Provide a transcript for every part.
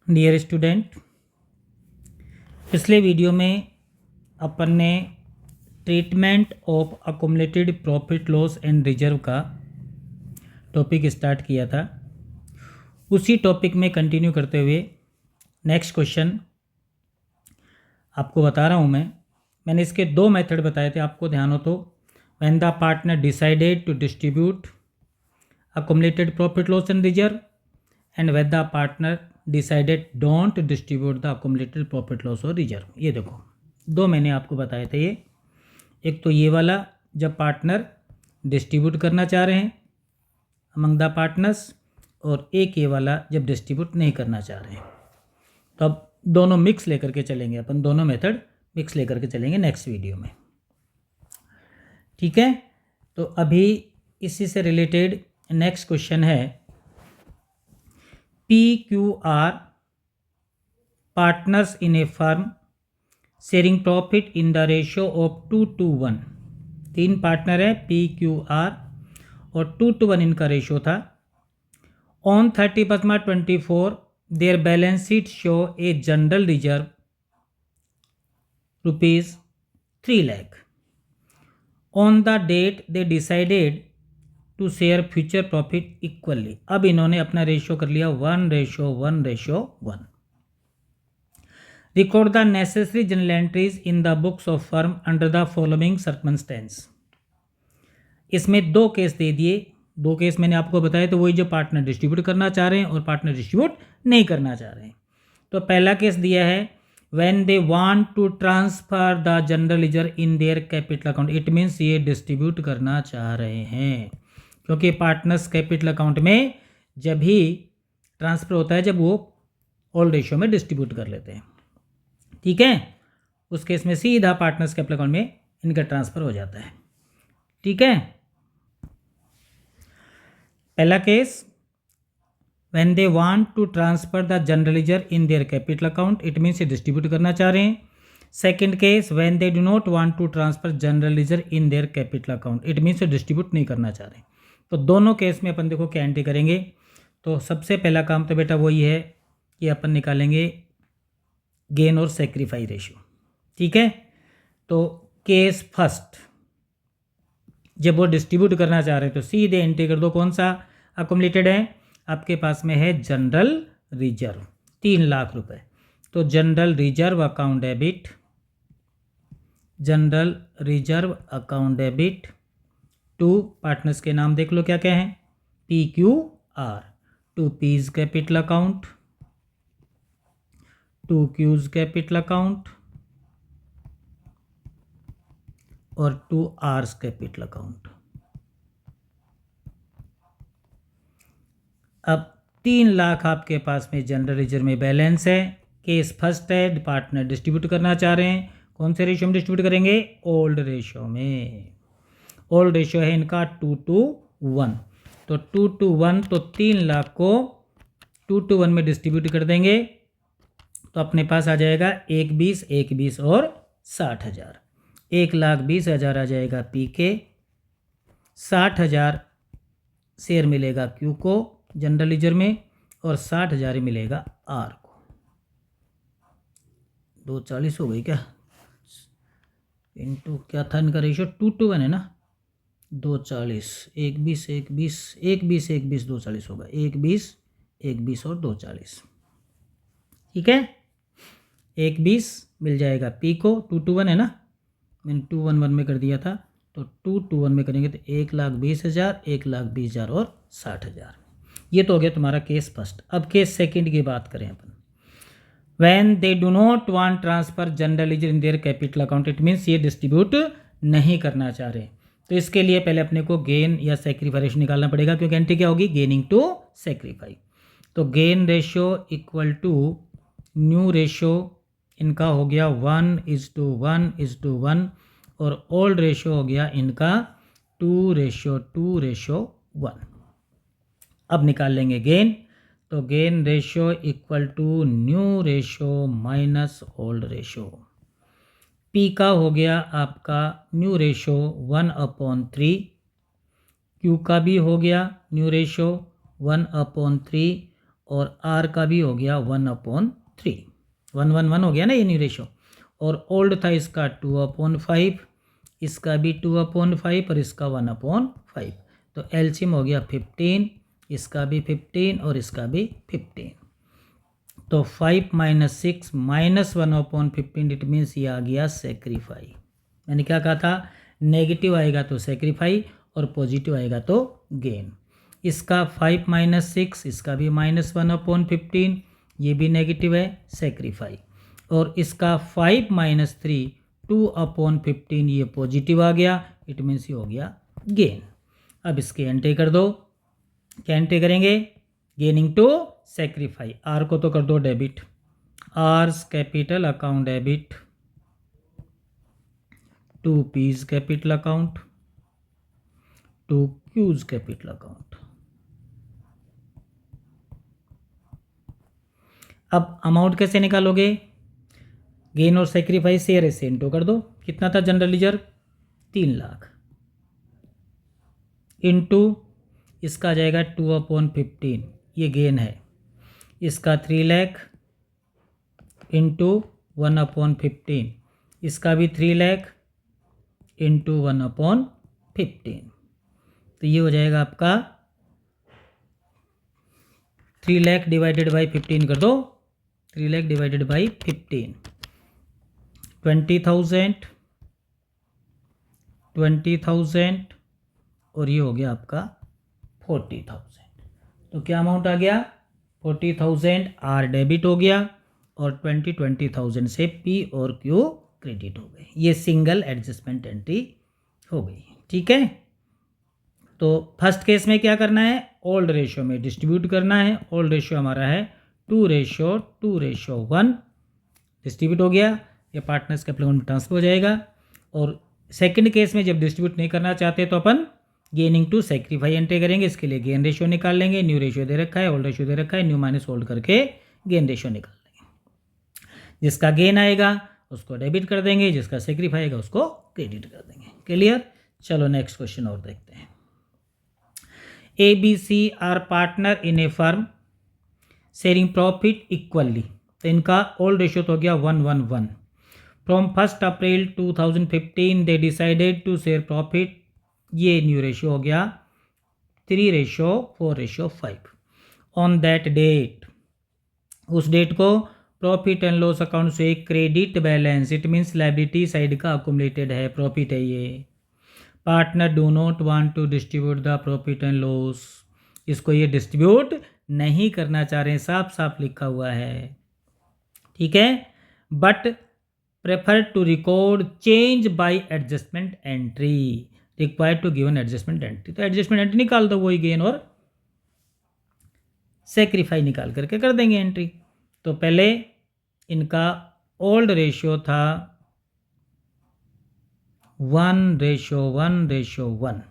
Dear student, पिछले video में अपन ने treatment of accumulated profit loss and reserve का टॉपिक स्टार्ट किया था। उसी टॉपिक में कंटिन्यू करते हुए नेक्स्ट क्वेश्चन आपको बता रहा हूँ। मैंने इसके दो मेथड बताए थे, आपको ध्यान हो तो। When the partner decided to distribute accumulated profit loss and reserve and when the partner decided don't distribute the accumulated profit loss और रिजर्व। ये देखो, दो मैंने आपको बताए थे। ये एक तो ये वाला, जब पार्टनर डिस्ट्रीब्यूट करना चाह रहे हैं अमंग द पार्टनर्स, और एक ये वाला जब डिस्ट्रीब्यूट नहीं करना चाह रहे हैं। तो अब दोनों मिक्स लेकर के चलेंगे अपन, दोनों मेथड मिक्स लेकर के चलेंगे नेक्स्ट वीडियो में, ठीक है। तो अभी इसी से रिलेटेड नेक्स्ट क्वेश्चन है, PQR partners in a firm sharing profit in the ratio of 2:1। तीन पार्टनर है PQR और 2:1 इनका रेशियो था। On 31 March 24 their balance sheet show a general reserve ₹3 lakh। On the date they decided to share future profit equally. अब इन्होंने अपना ratio कर लिया 1:1:1। Record the necessary general entries in the books of firm under the following circumstances. इसमें दो case दे दिए। दो case मैंने आपको बताया, तो वही जो पार्टनर डिस्ट्रीब्यूट करना चाह रहे हैं और पार्टनर डिस्ट्रीब्यूट नहीं करना चाह रहे हैं। तो पहला केस दिया है when they want to transfer the general ledger in their capital account. It means ये डिस्ट्रीब्यूट करना चाह रहे हैं, क्योंकि पार्टनर्स कैपिटल अकाउंट में जब भी ट्रांसफ़र होता है जब वो ऑल रेशियो में डिस्ट्रीब्यूट कर लेते हैं, ठीक है। उस केस में सीधा पार्टनर्स कैपिटल अकाउंट में इनका ट्रांसफ़र हो जाता है, ठीक है। पहला case when they want to transfer the general ledger in their capital account, it means ये डिस्ट्रीब्यूट करना चाह रहे हैं। Second case when they do not want to transfer general ledger in their capital account, it means ये distribute नहीं करना चाह रहे हैं। तो दोनों केस में अपन देखो क्या एंट्री करेंगे। तो सबसे पहला काम तो बेटा वही है कि अपन निकालेंगे गेन और सेक्रीफाई रेशियो, ठीक है। तो केस फर्स्ट, जब वो डिस्ट्रीब्यूट करना चाह रहे हैं तो सीधे एंट्री कर दो। कौन सा अकोमुलेटेड है आपके पास में? है जनरल रिजर्व 3 लाख रुपए। तो general reserve account debit, general reserve account debit to partners के नाम देख लो क्या क्या है, PQR, to P's capital account, to Q's capital account और टू आर्स कैपिटल अकाउंट। अब 3 लाख आपके पास में जनरल रिजर्व में बैलेंस है। केस फर्स्ट है, पार्टनर डिस्ट्रीब्यूट करना चाह रहे हैं। कौन से रेशियो में डिस्ट्रीब्यूट करेंगे? ओल्ड रेशियो में। ओल्ड रेशियो है इनका 2:1। तो 2:1, तो 3 लाख को 2:1 में डिस्ट्रीब्यूट कर देंगे तो अपने पास आ जाएगा 1:20, 1:20 और 60,000। 1,20,000 आ जाएगा पी के, 60,000 शेयर मिलेगा क्यू को जनरल लीजर में और 60,000 ही मिलेगा आर को। 240 हो गई क्या? इनटू क्या था इनका रेशियो? 2:1 है ना। 240, 1:20, 1:20, 1:20, 1:20, 240 होगा। 1:20, 1:20 और 240, ठीक है। 1:20 मिल जाएगा पी को, 2:1 है ना, मैंने 2:11 में कर दिया था। तो 2:1 में करेंगे तो 1,20,000, 1,20,000 और 60,000। ये तो हो गया तुम्हारा केस फर्स्ट। अब केस सेकंड की बात करें अपन। When they do not want transfer general ledger in their capital account, it means ये डिस्ट्रीब्यूट नहीं करना चाह रहे। तो इसके लिए पहले अपने को गेन या सेक्रीफाई रेशियो निकालना पड़ेगा, क्योंकि एंट्री क्या होगी? Gaining to sacrifice. तो gain ratio equal to new ratio इनका हो गया 1:1:1 और ओल्ड रेशियो हो गया इनका 2:2:1। अब निकाल लेंगे गेन। तो gain ratio equal to new ratio minus old ratio. P का हो गया आपका न्यू रेशियो 1/3, क्यू का भी हो गया न्यू रेशियो 1/3 और आर का भी हो गया 1/3, 1/1 हो गया ना ये न्यू रेशो। और ओल्ड था इसका 2/5, इसका भी 2/5 और इसका 1/5। तो एलसीएम हो गया 15, इसका भी 15 और इसका भी 15। तो 5 - 6 -1/15, इट मीन्स ये आ गया सेक्रीफाई। मैंने क्या कहा था, नेगेटिव आएगा तो सेक्रीफाई और पॉजिटिव आएगा तो गेन। इसका 5 - 6, इसका भी -1/15, ये भी नेगेटिव है, सेक्रीफाई। और इसका 5 - 3, 2/15, ये पॉजिटिव आ गया, इट मीन्स ये हो गया गेन। अब इसके एंट्री कर दो। क्या एंट्री करेंगे, गेनिंग टू सेक्रीफाई। आर को तो कर दो debit, R's capital account debit to P's capital account to Q's capital account. अब अमाउंट कैसे निकालोगे, गेन और सेक्रीफाइस शेयर से इंटू कर दो। कितना था जनरल रिजर्व, 3 लाख, इंटू इसका आ जाएगा 2/15, ये गेन है। इसका 3 लाख इंटू 1/15, इसका भी 3 लाख इंटू 1/15। तो ये हो जाएगा आपका 3 लाख डिवाइडेड बाई 15 कर दो, 3 लाख डिवाइडेड बाई 15, 20,000 और ये हो गया आपका 40,000। तो क्या अमाउंट आ गया, 40,000 आर डेबिट हो गया और 20,000 से पी और क्यू क्रेडिट हो गए। ये सिंगल एडजस्टमेंट एंट्री हो गई। ठीक है, तो फर्स्ट केस में क्या करना है, ओल्ड रेशियो में डिस्ट्रीब्यूट करना है। ओल्ड रेशियो हमारा है 2:1 डिस्ट्रीब्यूट हो गया, ये पार्टनर्स के अकाउंट में ट्रांसफर हो जाएगा। और सेकंड केस में जब डिस्ट्रीब्यूट नहीं करना चाहते तो अपन गेनिंग टू सेक्रीफाई एंट्री करेंगे। इसके लिए गेन रेशियो निकाल लेंगे, न्यू रेशियो दे रखा है, ओल्ड रेशियो दे रखा है, न्यू माइनस ओल्ड करके गेन रेशियो निकाल लेंगे। जिसका गेन आएगा उसको डेबिट कर देंगे, जिसका सेक्रीफाई आएगा उसको क्रेडिट कर देंगे। क्लियर, चलो नेक्स्ट क्वेश्चन और देखते हैं। ABC are partner in a firm sharing profit equally. तो इनका ओल्ड रेशियो तो हो गया 1:1। From 1 April 2015 they decided to share profit, ये न्यू रेशियो हो गया 3:4:5। ऑन दैट डेट, उस डेट को प्रॉफिट एंड लॉस अकाउंट से credit balance, it means liability side का अकुमुलेटेड है, प्रॉफिट है ये। Partner do not want to distribute the profit and loss, इसको ये डिस्ट्रीब्यूट नहीं करना चाह रहे हैं, साफ साफ लिखा हुआ है। ठीक है, but prefer to record change by adjustment entry, required to given adjustment entry. तो एडजस्टमेंट एंट्री निकाल दो, वही गेन और सेक्रीफाई निकाल करके कर देंगे एंट्री। तो पहले इनका ओल्ड रेशियो था 1:1:1।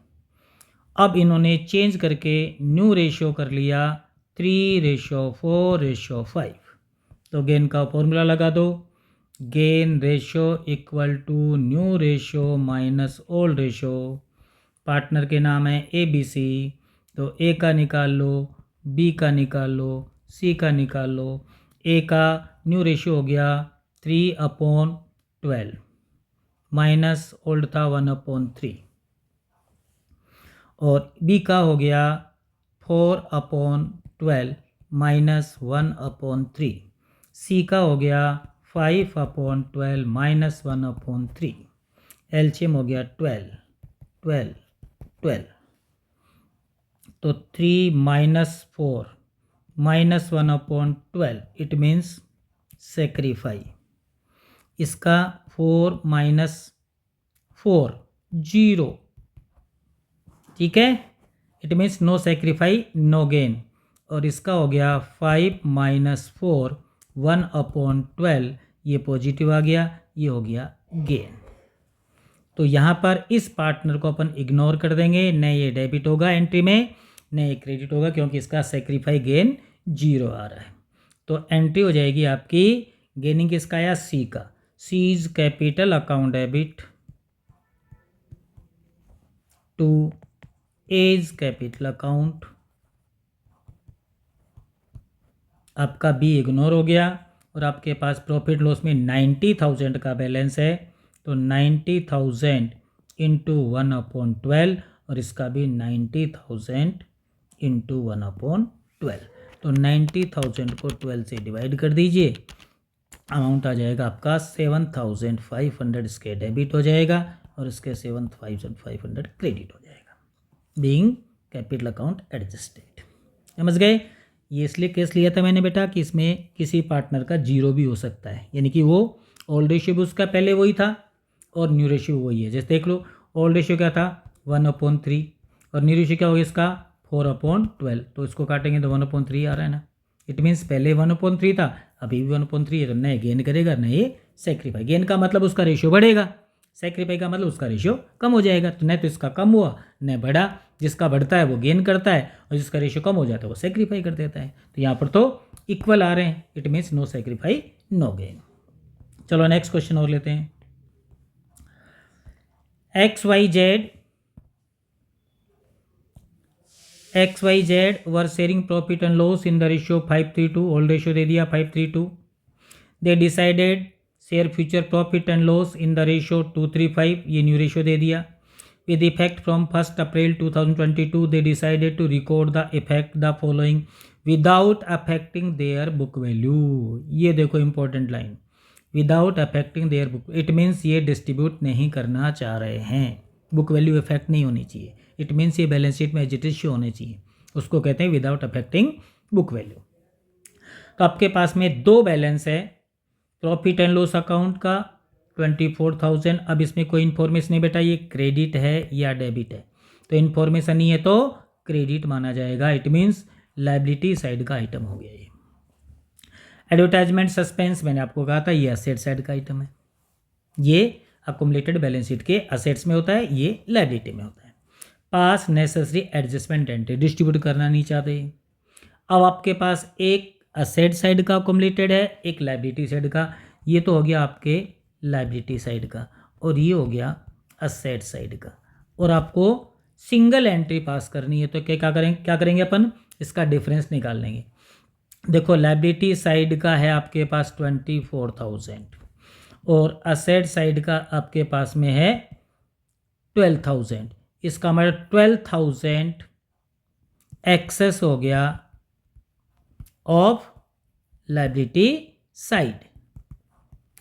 अब इन्होंने चेंज करके न्यू रेशियो कर लिया 3:4:5। तो गेन का फॉर्मूला लगा दो, gain ratio equal to new ratio minus old ratio. Partner के नाम है ABC, तो ए का निकाल लो, बी का निकाल लो, सी का निकाल लो। ए का न्यू रेशियो हो गया 3/12 माइनस ओल्ड था 1/3, और बी का हो गया 4/12 माइनस 1/3, सी का हो गया 5/12 माइनस 1/3। एलसीएम हो गया 12 12 12। तो 3 - 4 माइनस 1/12, इट मीन्स सेक्रीफाई। इसका 4 - 4 0, ठीक है, it means no sacrifice no gain. और इसका हो गया 5 - 4 1/12, ये पॉजिटिव आ गया, ये हो गया गेन। तो यहाँ पर इस पार्टनर को अपन इग्नोर कर देंगे, न ये डेबिट होगा एंट्री में, न ये क्रेडिट होगा, क्योंकि इसका सेक्रीफाई गेन 0 आ रहा है। तो एंट्री हो जाएगी आपकी, गेनिंग किसका आया, सी का, C's capital account debit to A's capital account आपका बी इग्नोर हो गया और आपके पास प्रॉफिट लॉस में 90,000 का बैलेंस है, तो 90,000 इंटू 1/12 और इसका भी 90,000 इंटू 1/12, तो 90,000 को 12 से डिवाइड कर दीजिए, अमाउंट आ जाएगा आपका 7,500 इसके डेबिट हो जाएगा और इसके 7,500 क्रेडिट हो जाएगा, बीइंग कैपिटल अकाउंट एडजस्टेड। समझ गए? ये इसलिए केस लिया था मैंने बेटा कि इसमें किसी पार्टनर का जीरो भी हो सकता है, यानी कि वो ओल्ड रेशियो भी उसका पहले वही था और न्यू रेशियो वही है। जैसे देख लो, ओल्ड रेशियो क्या था 1/3 और न्यू रेशियो क्या होगा इसका 4/12, तो इसको काटेंगे तो 1/3 आ रहा है ना। इट मीन्स पहले 1/3 था, अभी भी 1/3 है, तो नए गेन करेगा नए सेक्रीफाई। गेन का मतलब उसका रेशियो बढ़ेगा, सेक्रीफाई का मतलब उसका रेशियो कम हो जाएगा। तो न तो इसका कम हुआ न बढ़ा, जिसका बढ़ता है वो गेन करता है और जिसका रेशियो कम हो जाता है वो सेक्रीफाई कर देता है। तो यहाँ पर तो इक्वल आ रहे हैं, it means no sacrifice no gain. चलो नेक्स्ट क्वेश्चन और लेते हैं। XYZ were sharing profit and loss in the ratio 5:3 old ratio दे दिया 5:3। They decided share future profit and loss in the ratio 2:3, ये न्यू रेशियो दे दिया। With effect from 1st April 2022, they decided to record the effect the following without affecting their book value। ये देखो important line, without affecting their book, it means ये distribute नहीं करना चाह रहे हैं, बुक वैल्यू इफेक्ट नहीं होनी चाहिए। इट मीन्स ये बैलेंस शीट में एज इट इज शो होने चाहिए, उसको कहते हैं विदाउट अफेक्टिंग बुक वैल्यू। तो आपके पास में दो बैलेंस है, प्रॉफिट एंड लॉस अकाउंट का 24,000। अब इसमें कोई इन्फॉर्मेशन नहीं बेटा, ये क्रेडिट है या डेबिट है, तो इन्फॉर्मेशन नहीं है तो क्रेडिट माना जाएगा। इट मीन्स लाइबिलिटी साइड का आइटम हो गया ये। एडवर्टाइजमेंट सस्पेंस मैंने आपको कहा था ये असेट साइड का आइटम है, ये अकुमुलेटेड बैलेंस शीट के असेट्स में होता है, ये लाइबिलिटी में होता है। पास नेसेसरी एडजस्टमेंट एंट्री, डिस्ट्रीब्यूट करना नहीं चाहते। अब आपके पास एक असेट साइड का अकुमुलेटेड है, एक लाइबिलिटी साइड का। ये तो हो गया आपके लाइबिलिटी साइड का और ये हो गया असेट साइड का, और आपको सिंगल एंट्री पास करनी है। तो क्या करेंगे अपन, इसका डिफरेंस निकाल लेंगे। देखो लाइबिलिटी साइड का है आपके पास 24,000 और असेट साइड का आपके पास में है 12,000। इसका मतलब 12,000 एक्सेस हो गया of liability side.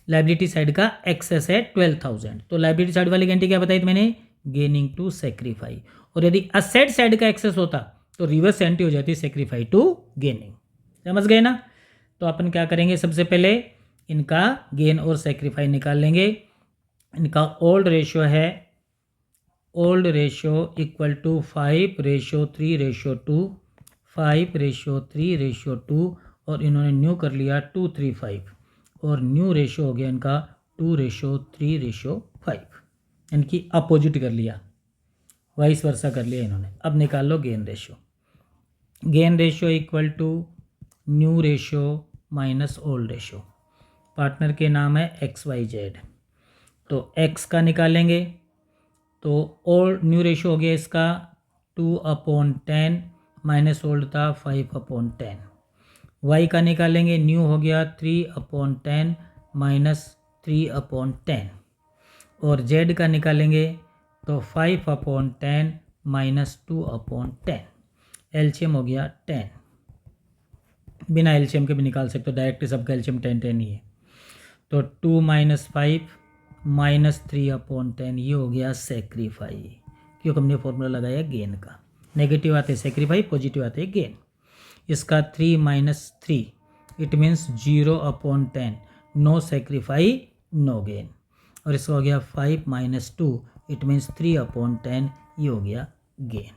Liability side का एक्सेस है 12,000, तो लाइबिलिटी साइड वाली गारंटी क्या बताई थी मैंने, गेनिंग टू सेक्रीफाई। और यदि असेट साइड का एक्सेस होता तो रिवर्स एंट्री हो जाती सेक्रीफाई टू गेनिंग। समझ गए ना? तो अपन क्या करेंगे, सबसे पहले इनका गेन और सेक्रीफाई निकाल लेंगे। इनका ओल्ड रेशियो है, ओल्ड रेशियो इक्वल टू 5:3:2, 5:3:2, और इन्होंने न्यू कर लिया 2:3:5, और न्यू रेशियो हो गया इनका 2:3:5, इनकी अपोजिट कर लिया, वाइस वर्सा कर लिया इन्होंने। अब निकाल लो gain ratio. Gain ratio equal to new ratio minus old ratio. Partner के नाम है XYZ, तो X का निकालेंगे तो ओल्ड न्यू रेशियो हो गया इसका 2/10 माइनस ओल्ड था 5/10। Y का निकालेंगे, न्यू हो गया 3/10 माइनस 3/10, और Z का निकालेंगे तो 5/10 माइनस 2/10। एलसीएम हो गया 10, बिना एलसीएम के भी निकाल सकते हो, डायरेक्ट सबका एलसीएम 10 ही है। तो 2 - 5 माइनस 3/10, ये हो गया सेक्रीफाई, क्योंकि हमने फॉर्मूला लगाया गेन का। नेगेटिव आते सेक्रीफाई, पॉजिटिव आते गेन। इसका 3 - 3 it means 0/10, no sacrifice no gain. और इसका हो गया 5 - 2 इट मीन्स 3/10, ये हो गया गेन।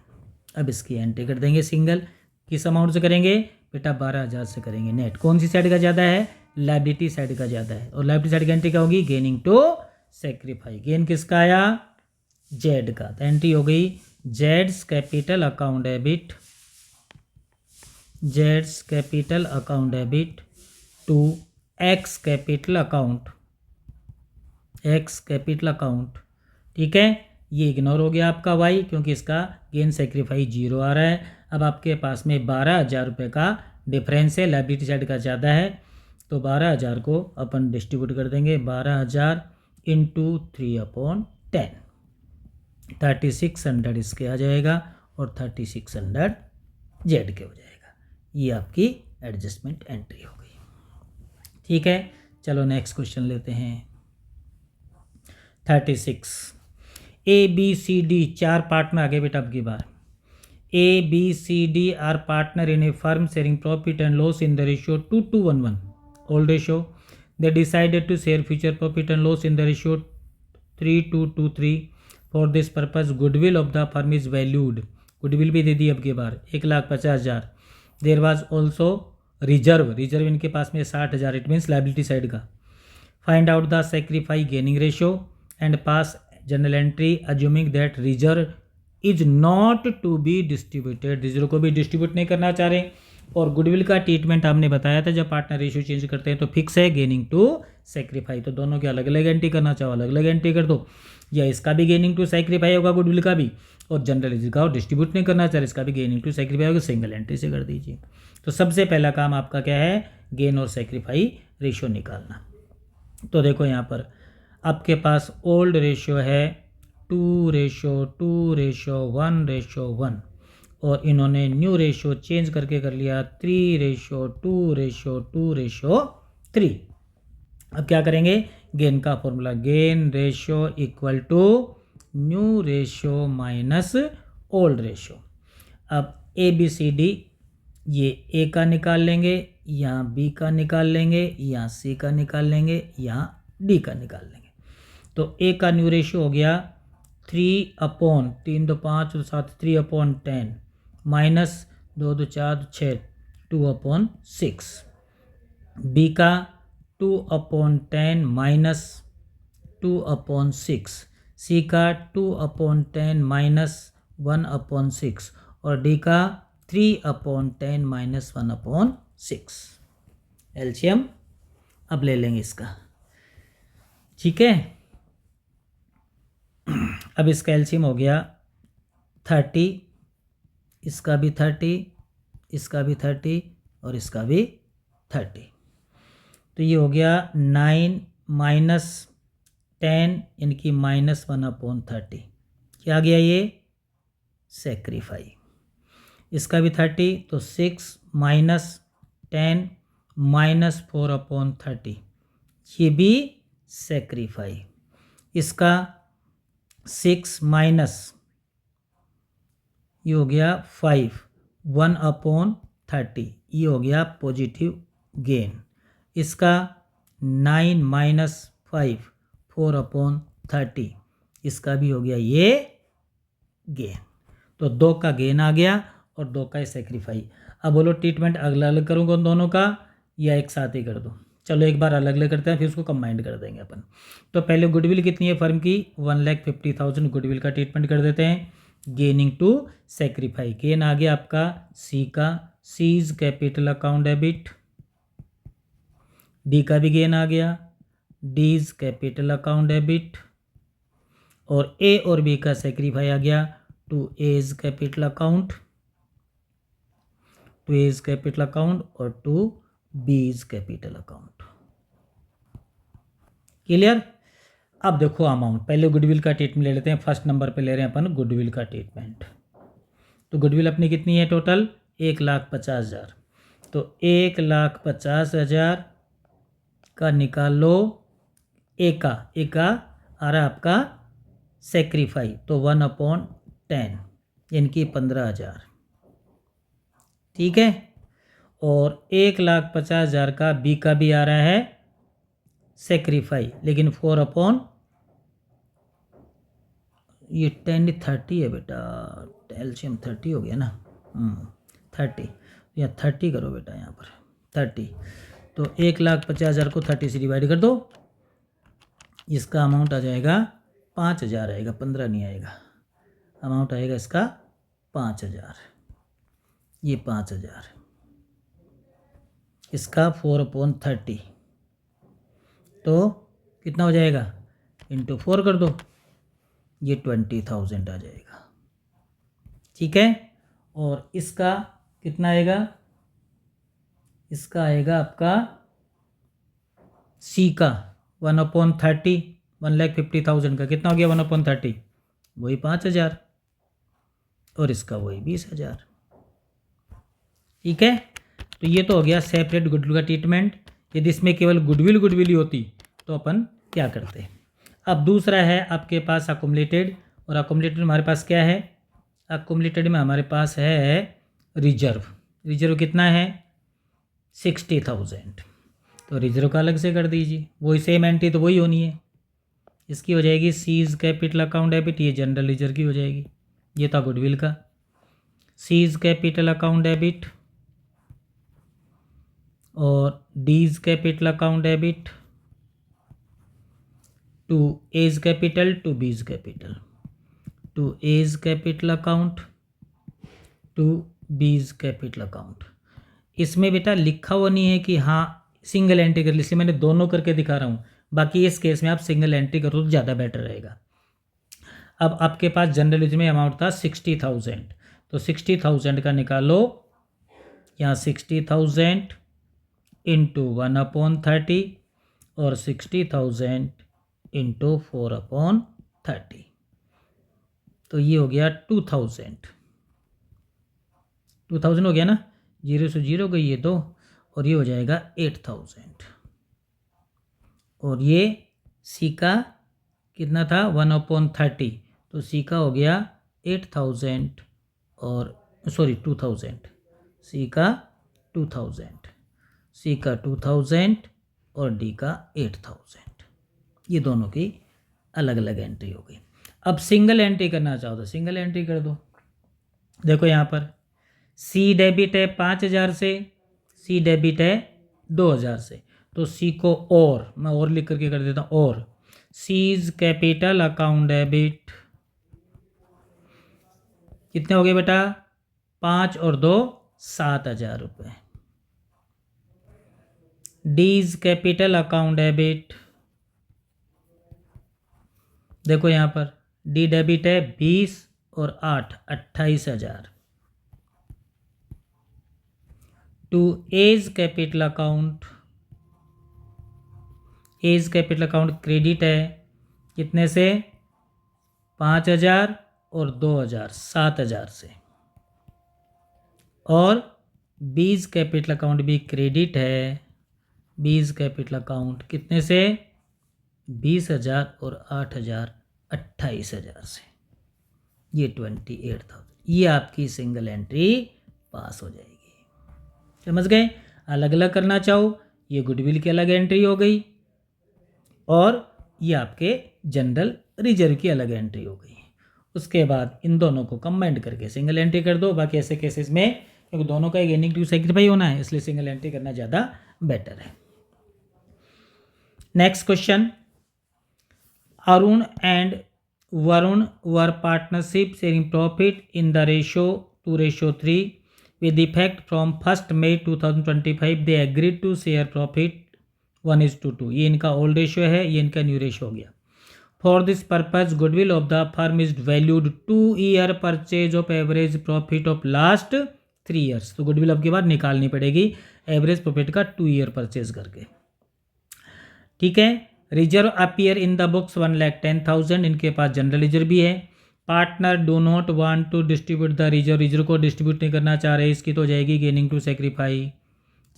अब इसकी एंट्री कर देंगे सिंगल। किस अमाउंट से करेंगे बेटा, 12,000 से करेंगे नेट। कौन सी साइड का ज़्यादा है, लाइबिलिटी साइड का ज़्यादा है, और लाइबिलिटी साइड की एंट्री क्या होगी, गेनिंग टू सेक्रीफाई। गेन किसका आया, जेड का, तो एंट्री हो गई Jades capital account debit, Jades capital account debit to x capital account, x capital account. ठीक है, ये इग्नोर हो गया आपका वाई, क्योंकि इसका गेन सेक्रीफाई 0 आ रहा है। अब आपके पास में 12,000 रुपये का डिफरेंस है, लाइबिलिटी साइड का ज़्यादा है, तो 12,000 को अपन डिस्ट्रीब्यूट कर देंगे 12,000 इंटू 3/10, 3600 इसके आ जाएगा और 3600 जेड के हो जाएगा। ये आपकी एडजस्टमेंट एंट्री हो गई। ठीक है, चलो नेक्स्ट क्वेश्चन लेते हैं। 36 ABCD 4 पार्ट में आगे बेटा अब की बार। ABCD are partner in a firm sharing profit and loss in the ratio 2:1. Old ratio. They decided to share future profit and loss in the ratio 3:3. For this purpose, goodwill of the firm is valued. Goodwill भी दे दी अब की बार 1,50,000. There was also reserve इनके पास में 60,000. It means liability side का. Find out the sacrifice gaining ratio and pass journal entry assuming that reserve is not to be distributed, reserve को भी distribute नहीं करना चाह रहे। और गुडविल का ट्रीटमेंट हमने बताया था, जब पार्टनर रेशियो चेंज करते हैं तो फिक्स है, गेनिंग टू सेक्रीफाई, तो दोनों के अलग अलग एंट्री करना चाहो अलग अलग एंट्री कर दो, या इसका भी गेनिंग टू सेक्रीफाई होगा गुडविल का भी, और जनरल इसका डिस्ट्रीब्यूट नहीं करना चाह रहे इसका भी गेनिंग टू सेक्रीफाई होगा, सिंगल एंट्री से कर दीजिए। तो सबसे पहला काम आपका क्या है, गेन और सेक्रीफाई रेशियो निकालना। तो देखो यहाँ पर आपके पास ओल्ड रेशियो है 2:1:1, और इन्होंने न्यू रेशियो चेंज करके कर लिया 3:2:2:3। अब क्या करेंगे, गेन का formula, gain ratio equal to new ratio minus old ratio. अब ABCD ये A का निकाल लेंगे, यहाँ B का निकाल लेंगे, यहाँ C का निकाल लेंगे, यहाँ D का निकाल लेंगे। तो A का न्यू रेशियो हो गया 3/3 तो 5 7 3/10 माइनस 2 2 4 6 2/6। B का 2/10 माइनस 2/6। C का 2/10 माइनस 1/6 और D का 3/10 माइनस 1/6। एलसीएम अब ले लेंगे इसका। ठीक है, अब इसका एलसीएम हो गया 30, इसका भी 30, इसका भी 30 और इसका भी 30। तो ये हो गया 9 माइनस 10 इनकी माइनस 1/30। क्या आ गया ये, सेक्रीफाई। इसका भी 30, तो 6 माइनस 10 माइनस 4/30, ये भी सेक्रीफाई। इसका 6 माइनस ये हो गया 5 1/30, ये हो गया पॉजिटिव गेन। इसका 9 माइनस 5 4/30, इसका भी हो गया ये गेन। तो 2 का गेन आ गया और 2 का सेक्रीफाई। अब बोलो ट्रीटमेंट अलग अलग करूँगा उन दोनों का या एक साथ ही कर दूँ। चलो एक बार अलग अलग करते हैं, फिर उसको कंबाइंड कर देंगे अपन। तो पहले गुडविल कितनी है फर्म की, 1,50,000 गुडविल का ट्रीटमेंट कर देते हैं। गेनिंग टू सेक्रीफाई, गेन आ गया आपका सी का, C's capital account debit. D का भी गेन आ गया, डीज कैपिटल अकाउंट डेबिट। और ए और बी का सेक्रीफाई आ गया to A's capital account, to A's capital account और to B's capital account. Clear. अब देखो अमाउंट, पहले गुडविल का ट्रीटमेंट ले लेते हैं। फर्स्ट नंबर पे ले रहे हैं अपन गुडविल का ट्रीटमेंट। तो गुडविल अपनी कितनी है टोटल, 1,50,000। तो 1,50,000 का निकाल लो, ए का आ रहा आपका सेक्रीफाई, तो 1/10 इनकी 15,000। ठीक है, और 1,50,000 का बी का भी आ रहा है सेक्रीफाई, लेकिन 4 ये 10 30 है बेटा, एलसीएम 30 हो गया ना, 30 या 30 करो बेटा यहाँ पर 30। तो 1,50,000 को 30 से डिवाइड कर दो, इसका अमाउंट आ जाएगा 5,000 आएगा, 15 नहीं आएगा। अमाउंट आएगा इसका 5,000, ये 5,000। इसका 4/30 तो कितना हो जाएगा, इंटू 4 कर दो, ये 20,000 आ जाएगा। ठीक है, और इसका कितना आएगा, इसका आएगा आपका सी का 1/30, 1,50,000 का कितना हो गया 1/30, वही 5,000 और इसका वही 20,000। ठीक है, तो ये तो हो गया सेपरेट गुडविल का ट्रीटमेंट। यदि इसमें केवल गुडविल ही होती तो अपन क्या करते। अब दूसरा है आपके पास अकोमलेटेड, और अकोमलेटेड में हमारे पास क्या है, अकोमलेटेड में हमारे पास है रिजर्व कितना है 60,000, तो रिजर्व का अलग से कर दीजिए, वही सेम एंट्री तो वही होनी है। इसकी हो जाएगी सीज कैपिटल अकाउंट डेबिट, ये जनरल रिजर्व की हो जाएगी, ये था गुडविल का। सीज कैपिटल अकाउंट डेबिट और D's capital account debit to A's capital to B's capital, to A's capital account to B's capital account. इसमें बेटा लिखा हुआ नहीं है कि हाँ सिंगल एंट्री कर, इसलिए मैंने दोनों करके दिखा रहा हूँ। बाकी इस केस में आप सिंगल एंट्री करो तो ज़्यादा बेटर रहेगा। अब आपके पास जनरल रिजर्व में अमाउंट था 60,000, तो 60,000 का निकालो, यहाँ 60,000 इंटू 1/30 और 60,000 इंटू 4/30, तो ये हो गया 2,000 हो गया ना, 0 से 0 गई ये तो, और ये हो जाएगा 8,000। और ये सी का कितना था 1/30, तो सी का हो गया 8,000 और 2,000, सी का 2,000 और डी का 8,000। ये दोनों की अलग अलग एंट्री हो गई। अब सिंगल एंट्री करना चाहो तो सिंगल एंट्री कर दो। देखो यहाँ पर सी डेबिट है 5,000 से, सी डेबिट है 2,000 से, तो सी को और मैं और लिख करके कर देता हूँ, और सीज कैपिटल अकाउंट डेबिट कितने हो गए बेटा 5 और 2 7,000 रुपये। डीज कैपिटल अकाउंट डेबिट, देखो यहाँ पर डी डेबिट है 20 और 8 28,000। To A's capital account, A's capital account credit है कितने से 5,000 और 2,000 7,000 से, और बीज कैपिटल अकाउंट भी क्रेडिट है, बीज कैपिटल अकाउंट कितने से 20,000 और 8,000 28,000 से, ये 28,000। ये आपकी सिंगल एंट्री पास हो जाएगी। समझ गए, अलग अलग करना चाहो ये गुडविल की अलग एंट्री हो गई, और ये आपके जनरल रिजर्व की अलग एंट्री हो गई। उसके बाद इन दोनों को कंबाइंड करके सिंगल एंट्री कर दो। बाकी ऐसे केसेस में क्योंकि दोनों का एक गेनिंग टू सेक्रीफाई होना है, इसलिए सिंगल एंट्री करना ज़्यादा बेटर है। Next question, Arun and Varun were partnership sharing profit in the ratio 2:3 with effect from 1st May 2025 they agreed to share profit 1:2। ये इनका ओल्ड रेशियो है, ये इनका न्यू रेशियो हो गया। For this purpose goodwill of the firm is valued 2 year purchase of average profit of last 3 years. तो goodwill अब के बाद निकालनी पड़ेगी एवरेज प्रॉफिट का 2 ईयर परचेज करके। ठीक है, reserve appear in the books 1,10,000, इनके पास जनरल रिजर्व भी है। Partner do not want to distribute the reserve को डिस्ट्रीब्यूट नहीं करना चाह रहे, इसकी तो हो जाएगी गेनिंग टू सेक्रीफाई।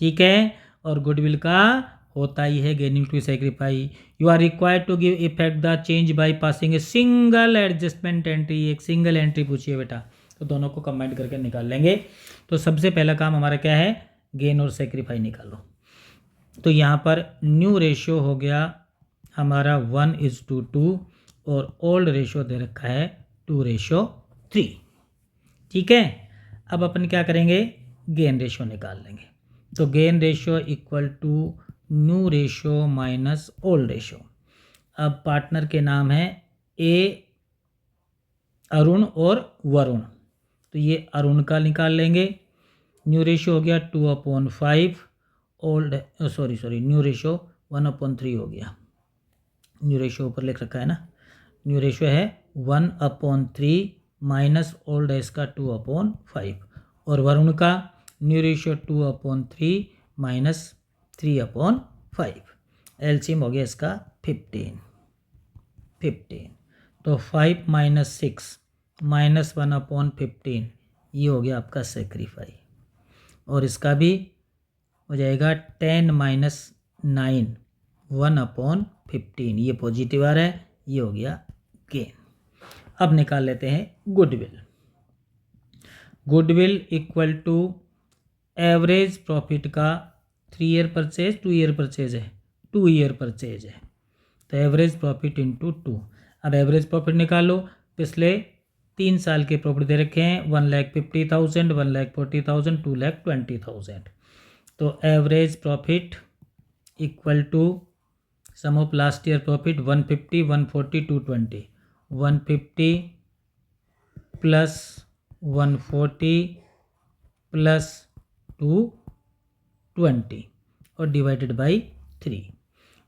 ठीक है, और गुडविल का होता ही है gaining to sacrifice. You are required to give effect the change by passing a single adjustment entry. एक सिंगल एंट्री पूछिए बेटा, तो दोनों को कंबाइन करके निकाल लेंगे। तो सबसे पहला काम हमारा क्या है, गेन और सेक्रीफाई निकालो। तो यहाँ पर न्यू रेशियो हो गया हमारा 1:2 और ओल्ड रेशियो दे रखा है 2:3। ठीक है, अब अपन क्या करेंगे, गेन रेशियो निकाल लेंगे। तो gain ratio equal to new ratio minus old ratio. अब पार्टनर के नाम है ए अरुण और वरुण, तो ये अरुण का निकाल लेंगे। न्यू रेशियो हो गया 2/5, ओल्ड न्यू रेशियो 1/3 हो गया। न्यू रेशियो ऊपर लिख रखा है ना, न्यू रेशियो है 1/3 माइनस ओल्ड है इसका 2/5, और वरुण का न्यू रेशियो 2/3 -3/5। एलसीएम हो गया इसका 15। तो 5 - 6 -1/15 ये हो गया आपका सेक्रीफाई। और इसका भी हो जाएगा 10 - 9 1/15 ये पॉजिटिव आ रहा है, ये हो गया गेन। अब निकाल लेते हैं goodwill. Goodwill equal to average profit का 3 ईयर परचेज 2 ईयर परचेज है, 2 ईयर परचेज है, तो एवरेज प्रॉफिट इंटू 2। अब एवरेज प्रॉफिट निकालो। पिछले 3 साल के प्रॉफिट दे रखे हैं 1,50,000, 1,40,000, 2,20,000। तो average profit equal to sum of last year profit 150, 140, 220। 150 plus 140 plus 220 और डिवाइडेड बाई 3।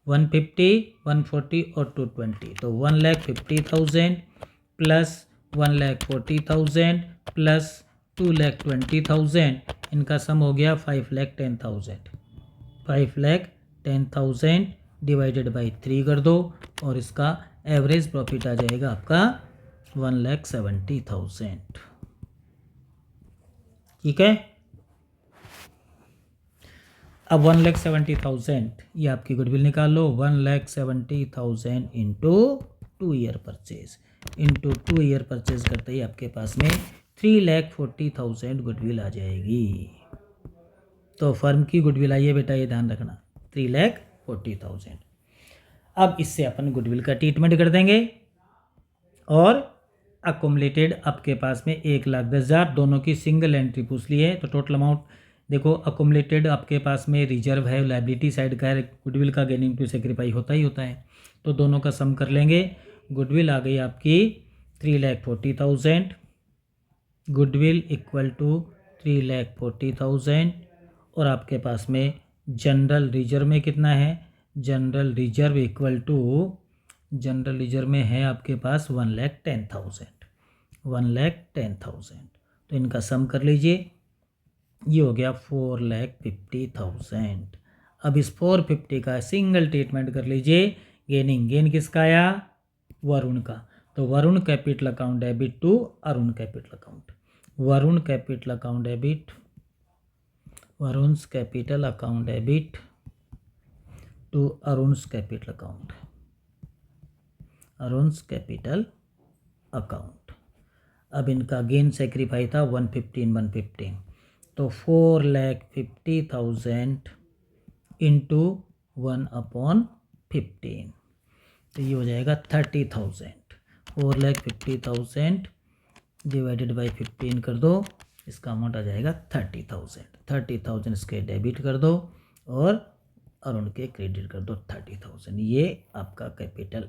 150, 140 और 220, तो 1,50,000 प्लस 1,40,000 प्लस 2,20,000, इनका सम हो गया 5,10,000। 5,10,000 डिवाइडेड बाई 3 कर दो और इसका एवरेज प्रॉफिट आ जाएगा आपका 1,70,000। ठीक है। अब 1,70,000 ये आपकी गुडविल निकाल लो। 1,70,000 into 2 year purchase, into 2 year purchase करते ही आपके पास में 3,40,000 गुडविल आ जाएगी। तो फर्म की गुडविल आई है बेटा, ये ध्यान रखना, 3,40,000। अब इससे अपन गुडविल का ट्रीटमेंट कर देंगे और अकोमलेटेड आपके पास में 1,10,000 दोनों की सिंगल एंट्री पूछ ली है। तो टोटल अमाउंट देखो, अकोमलेटेड आपके पास में रिजर्व है, लायबिलिटी साइड का है, गुडविल का गेनिंग टू सेक्रीफाई होता ही होता है, तो दोनों का सम कर लेंगे। गुडविल आ गई आपकी 3,40,000, गुडविल इक्वल टू 3,40,000। और आपके पास में जनरल रिजर्व में कितना है, general reserve equal to, general reserve में है आपके पास 1,10,000, 1,10,000। तो इनका सम कर लीजिए, ये हो गया 4,50,000। अब इस 450 का सिंगल ट्रीटमेंट कर लीजिए। गेन किसका आया, वरुण का, तो Varun capital account debit to Arun capital account, Varun capital account debit, Varun's capital account debit to Arun's capital account, Arun's capital account. अब इनका गेन सेक्रीफाई था 115, तो 4,50,000 इंटू 1/15, तो ये हो जाएगा 30,000। 4,50,000 डिवाइडेड बाई 15 कर दो, इसका अमाउंट आ जाएगा 30,000। 30,000 इसके डेबिट कर दो और अरुण के क्रेडिट कर दो 30,000। ये आपका कैपिटल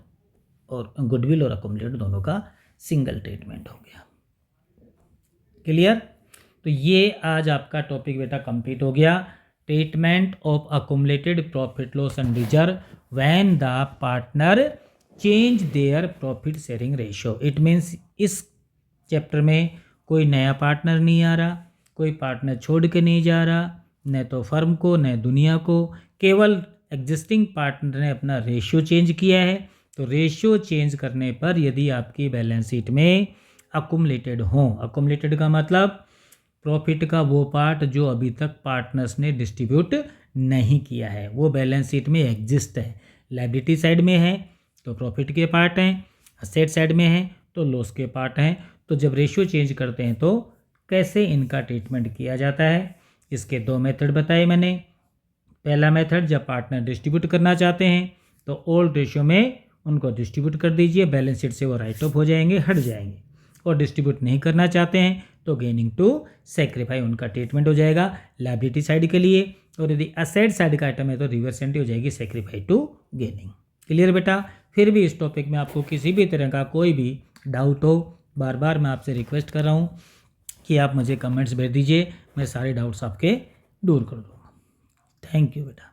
और गुडविल और अकोमोलेटेड दोनों का सिंगल ट्रीटमेंट हो गया। क्लियर। तो ये आज आपका टॉपिक बेटा कंप्लीट हो गया, treatment of accumulated profit loss and reserve when the partner change their profit sharing ratio. It means इस चैप्टर में कोई नया पार्टनर नहीं आ रहा, कोई पार्टनर छोड़ के नहीं जा रहा, न तो फर्म को न दुनिया को, केवल एग्जिस्टिंग पार्टनर ने अपना रेशियो चेंज किया है। तो रेशियो चेंज करने पर यदि आपकी बैलेंस शीट में अकुमुलेटेड हो, अकुमुलेटेड का मतलब प्रॉफिट का वो पार्ट जो अभी तक पार्टनर्स ने डिस्ट्रीब्यूट नहीं किया है, वो बैलेंस शीट में एग्जिस्ट है। लायबिलिटी साइड में है तो प्रॉफिट के पार्ट हैं, असेट साइड में है तो लॉस के पार्ट हैं। तो जब रेशियो चेंज करते हैं तो कैसे इनका ट्रीटमेंट किया जाता है, इसके 2 मेथड बताए मैंने। पहला मेथड, जब पार्टनर डिस्ट्रीब्यूट करना चाहते हैं तो ओल्ड रेशियो में उनको डिस्ट्रीब्यूट कर दीजिए, बैलेंस शीट से वो राइट ऑफ हो जाएंगे, हट जाएंगे। और डिस्ट्रीब्यूट नहीं करना चाहते हैं तो गेनिंग टू सेक्रीफाई उनका ट्रीटमेंट हो जाएगा लायबिलिटी साइड के लिए, और यदि असेट साइड का आइटम है तो रिवर्स एंट्री हो जाएगी सेक्रीफाई टू गेनिंग। क्लियर बेटा। फिर भी इस टॉपिक में आपको किसी भी तरह का कोई भी डाउट हो, बार बार मैं आपसे रिक्वेस्ट कर रहा हूँ कि आप मुझे कमेंट्स भेज दीजिए, मैं सारे डाउट्स आपके दूर कर दूँगा। थैंक यू बेटा।